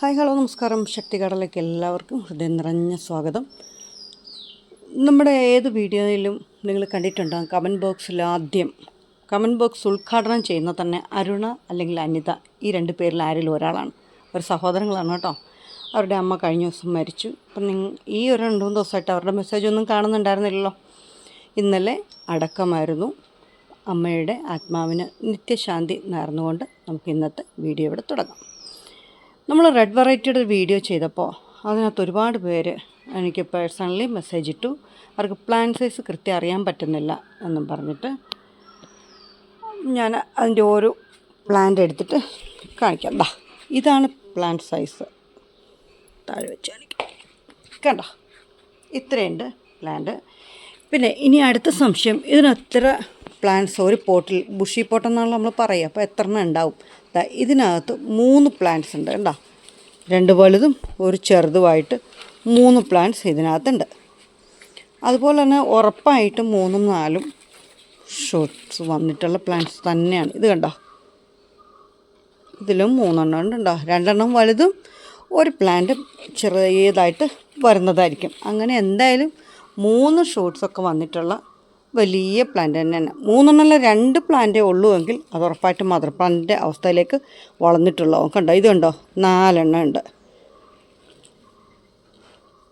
Hi hello നമസ്കാരം. ശക്തികടലേക്ക് എല്ലാവർക്കും ഹൃദയം നിറഞ്ഞ സ്വാഗതം. നമ്മുടെ ഏത് വീഡിയോയിലും നിങ്ങൾ കണ്ടിട്ടുണ്ടാകും കമൻറ്റ് ബോക്സിൽ ആദ്യം കമൻറ്റ് ബോക്സ് ഉദ്ഘാടനം ചെയ്യുന്ന തന്നെ അരുണ അല്ലെങ്കിൽ അനിത, ഈ രണ്ട് പേരിൽ ആരെങ്കിലും ഒരാളാണ്. ഒരു സഹോദരങ്ങളാണ് കേട്ടോ. അവരുടെ അമ്മ കഴിഞ്ഞ ദിവസം മരിച്ചു. അപ്പം ഈ ഒരു 2-3 ദിവസമായിട്ട് അവരുടെ മെസ്സേജൊന്നും കാണുന്നുണ്ടായിരുന്നില്ലല്ലോ. ഇന്നലെ അടക്കമായിരുന്നു. അമ്മയുടെ ആത്മാവിന് നിത്യശാന്തി നേർന്നുകൊണ്ട് നമുക്ക് ഇന്നത്തെ വീഡിയോ ഇവിടെ തുടങ്ങാം. നമ്മൾ റെഡ് വെറൈറ്റിയുടെ വീഡിയോ ചെയ്തപ്പോൾ അതിനകത്ത് ഒരുപാട് പേര് എനിക്ക് പേഴ്സണലി മെസ്സേജ് ഇട്ടു. അവർക്ക് പ്ലാന്റ് സൈസ് കൃത്യം അറിയാൻ പറ്റുന്നില്ല എന്നും പറഞ്ഞിട്ട് ഞാൻ അതിൻ്റെ ഓരോ പ്ലാന്റ് എടുത്തിട്ട് കാണിക്കാം. ഇതാണ് പ്ലാന്റ് സൈസ്. താഴെ വെച്ച് കാണിക്കാം. കണ്ടോ, ഇത്രയുണ്ട് പ്ലാന്റ്. പിന്നെ ഇനി അടുത്ത സംശയം, ഇതിനെത്ര പ്ലാന്റ്സ് ഒരു പോട്ടിൽ, ബുഷി പോട്ടെന്നാണല്ലോ നമ്മൾ പറയുക, അപ്പോൾ എത്ര എണ്ണം ഉണ്ടാവും? ഇതിനകത്ത് 3 പ്ലാന്റ്സ് ഉണ്ട്. കണ്ടോ, 2 വലുതും ഒരു ചെറുതുമായിട്ട് 3 പ്ലാന്റ്സ് ഇതിനകത്തുണ്ട്. അതുപോലെ തന്നെ ഉറപ്പായിട്ടും 3ഉം 4ഉം ഷോട്ട്സ് വന്നിട്ടുള്ള പ്ലാന്റ്സ് തന്നെയാണ്. ഇത് കണ്ടോ, ഇതിലും 3 എണ്ണം ഉണ്ടോ. 2 എണ്ണം വലുതും ഒരു പ്ലാന്റ് ചെറിയതായിട്ട് വരുന്നതായിരിക്കും. അങ്ങനെ എന്തായാലും 3 ഷോട്ട്സൊക്കെ വന്നിട്ടുള്ള വലിയ പ്ലാന്റ് തന്നെയാണ്. 3 എണ്ണമല്ല, 2 പ്ലാന്റേ ഉള്ളൂ എങ്കിൽ അത് ഉറപ്പായിട്ടും മദർ പ്ലാന്റിൻ്റെ അവസ്ഥയിലേക്ക് വളർന്നിട്ടുള്ളതാവും. കണ്ടോ, ഇത് കണ്ടോ, 4 എണ്ണം ഉണ്ട്.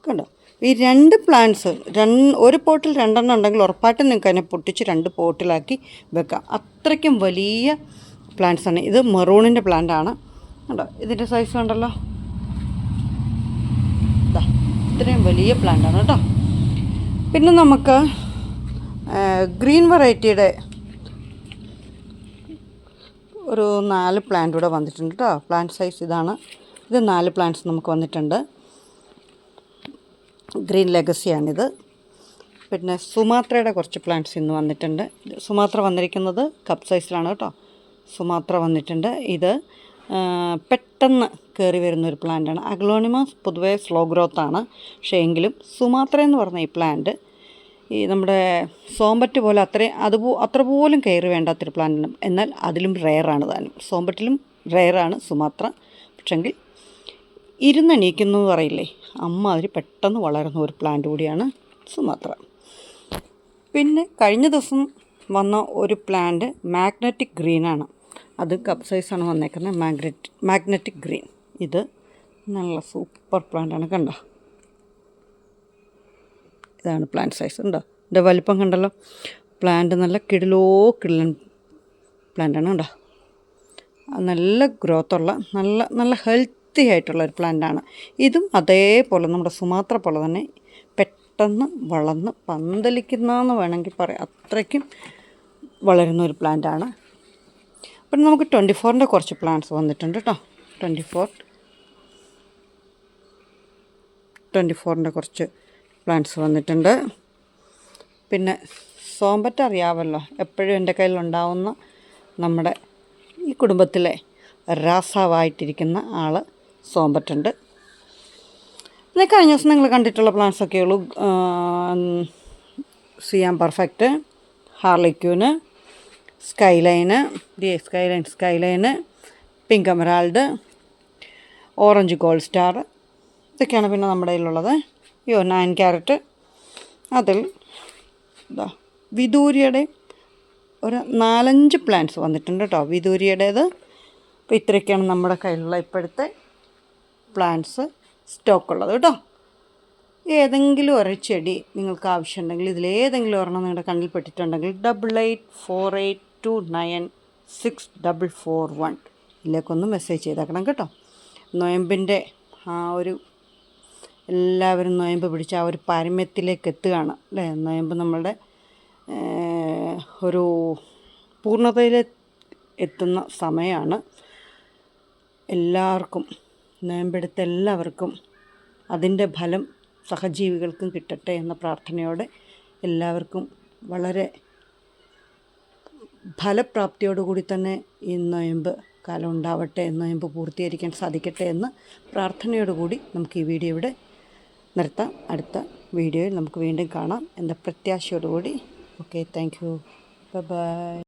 കണ്ടോ, ഈ 2 പ്ലാന്റ്സ് ഒരു പോട്ടിൽ 2 എണ്ണം ഉണ്ടെങ്കിൽ ഉറപ്പായിട്ടും നിങ്ങൾക്ക് അതിനെ പൊട്ടിച്ച് 2 പോട്ടിലാക്കി വെക്കാം. അത്രയ്ക്കും വലിയ പ്ലാന്റ്സാണ്. ഇത് മെറൂണിൻ്റെ പ്ലാന്റാണ്. കണ്ടോ, ഇതിൻ്റെ സൈസ് കണ്ടല്ലോ, ഇത്രയും വലിയ പ്ലാന്റാണ് കേട്ടോ. പിന്നെ നമുക്ക് ഗ്രീൻ വെറൈറ്റിയുടെ ഒരു 4 പ്ലാന്റ് കൂടെ വന്നിട്ടുണ്ട് കേട്ടോ. പ്ലാന്റ് സൈസ് ഇതാണ്. ഇത് 4 പ്ലാന്റ്സ് നമുക്ക് വന്നിട്ടുണ്ട്. ഗ്രീൻ ലെഗസിയാണിത്. പിന്നെ സുമാത്രയുടെ കുറച്ച് പ്ലാന്റ്സ് ഇന്ന് വന്നിട്ടുണ്ട്. സുമാത്ര വന്നിരിക്കുന്നത് കപ്പ് സൈസിലാണ് കേട്ടോ. സുമാത്ര വന്നിട്ടുണ്ട്. ഇത് പെട്ടെന്ന് കയറി വരുന്നൊരു പ്ലാന്റാണ്. അഗ്ലോണിമസ് പൊതുവേ സ്ലോ ഗ്രോത്താണ്. പക്ഷേ എങ്കിലും സുമാത്ര എന്ന് പറഞ്ഞ ഈ പ്ലാന്റ് ഈ നമ്മുടെ സോമ്പറ്റ് പോലെ അത്ര പോലും കയറി വേണ്ടാത്തൊരു പ്ലാന്റാണ്. എന്നാൽ അതിലും റെയറാണ് താനും. സോമ്പറ്റിലും റെയറാണ് സുമാത്ര. പക്ഷെങ്കിൽ ഇരുന്നെണീക്കുന്നു പറയില്ലേ, അമ്മാതിരി പെട്ടെന്ന് വളരുന്ന ഒരു പ്ലാന്റ് കൂടിയാണ് സുമാത്ര. പിന്നെ കഴിഞ്ഞ ദിവസം വന്ന ഒരു പ്ലാന്റ് മാഗ്നറ്റിക് ഗ്രീനാണ്. അത് കപ്പ് സൈസാണ് വന്നേക്കുന്നത്. Magnetic green. ഇത് നല്ല സൂപ്പർ പ്ലാന്റാണ്. കണ്ടോ, ഇതാണ് പ്ലാന്റ് സൈസ്. ഉണ്ടോ, ഇതിൻ്റെ വലിപ്പം കണ്ടല്ലോ. പ്ലാന്റ് നല്ല കിടിലൻ പ്ലാന്റാണ്. കണ്ടോ, നല്ല ഗ്രോത്തുള്ള നല്ല ഹെൽത്തി ആയിട്ടുള്ളൊരു പ്ലാന്റാണ്. ഇതും അതേപോലെ നമ്മുടെ സുമാത്ര പോലെ തന്നെ പെട്ടെന്ന് വളർന്ന് പന്തലിക്കുന്നതെന്ന് വേണമെങ്കിൽ പറയാം. അത്രയ്ക്കും വളരുന്ന ഒരു പ്ലാന്റാണ്. പിന്നെ നമുക്ക് 24ൻ്റെ കുറച്ച് പ്ലാന്റ്സ് വന്നിട്ടുണ്ട് കേട്ടോ. 24ൻ്റെ കുറച്ച് പ്ലാന്റ്സ് വന്നിട്ടുണ്ട്. പിന്നെ സോമ്പറ്റ് അറിയാമല്ലോ, എപ്പോഴും എൻ്റെ കയ്യിലുണ്ടാവുന്ന നമ്മുടെ ഈ കുടുംബത്തിലെ രാസാവായിട്ടിരിക്കുന്ന ആൾ സോമ്പറ്റുണ്ട്. പിന്നെ കഴിഞ്ഞ ദിവസം നിങ്ങൾ കണ്ടിട്ടുള്ള പ്ലാന്റ്സൊക്കെ ഉള്ളൂ. Siam perfect, harlequin, skyline, pink emerald, orange gold star, ഇതൊക്കെയാണ് പിന്നെ നമ്മുടെ കയ്യിലുള്ളത്. 9 ക്യാരറ്റ്. അതിൽ വിദൂരിയുടെ ഒരു 4-5 പ്ലാന്റ്സ് വന്നിട്ടുണ്ട് കേട്ടോ, വിദൂരിയുടേത്. അപ്പോൾ ഇത്രയൊക്കെയാണ് നമ്മുടെ കയ്യിലുള്ള ഇപ്പോഴത്തെ പ്ലാന്റ്സ് സ്റ്റോക്കുള്ളത് കേട്ടോ. ഏതെങ്കിലും ഒരു ചെടി നിങ്ങൾക്ക് ആവശ്യമുണ്ടെങ്കിൽ, ഇതിലേതെങ്കിലും ഒരെണ്ണം നിങ്ങളുടെ കണ്ണിൽ പെട്ടിട്ടുണ്ടെങ്കിൽ 8848296441 ഇതിലേക്കൊന്ന് മെസ്സേജ് ചെയ്തേക്കണം കേട്ടോ. നൊയമ്പിൻ്റെ ഒരു എല്ലാവരും നൊയമ്പ് പിടിച്ച് ആ ഒരു പാരമ്യത്തിലേക്ക് എത്തുകയാണ് അല്ലേ. നൊയമ്പ് നമ്മളുടെ ഒരു പൂർണ്ണതയിൽ എത്തുന്ന സമയമാണ്. എല്ലാവർക്കും നൊയമ്പെടുത്ത എല്ലാവർക്കും അതിൻ്റെ ഫലം സഹജീവികൾക്കും കിട്ടട്ടെ എന്ന പ്രാർത്ഥനയോടെ എല്ലാവർക്കും വളരെ ഫലപ്രാപ്തിയോടുകൂടി തന്നെ ഈ നൊയമ്പ് കാലം ഉണ്ടാവട്ടെ, നൊയമ്പ് പൂർത്തീകരിക്കാൻ സാധിക്കട്ടെ എന്ന് പ്രാർത്ഥനയോടുകൂടി നമുക്ക് ഈ വീഡിയോ ഇവിടെ നിർത്താം. അടുത്ത വീഡിയോയിൽ നമുക്ക് വീണ്ടും കാണാം എന്ന പ്രത്യാശയോടുകൂടി. Okay, thank you, by.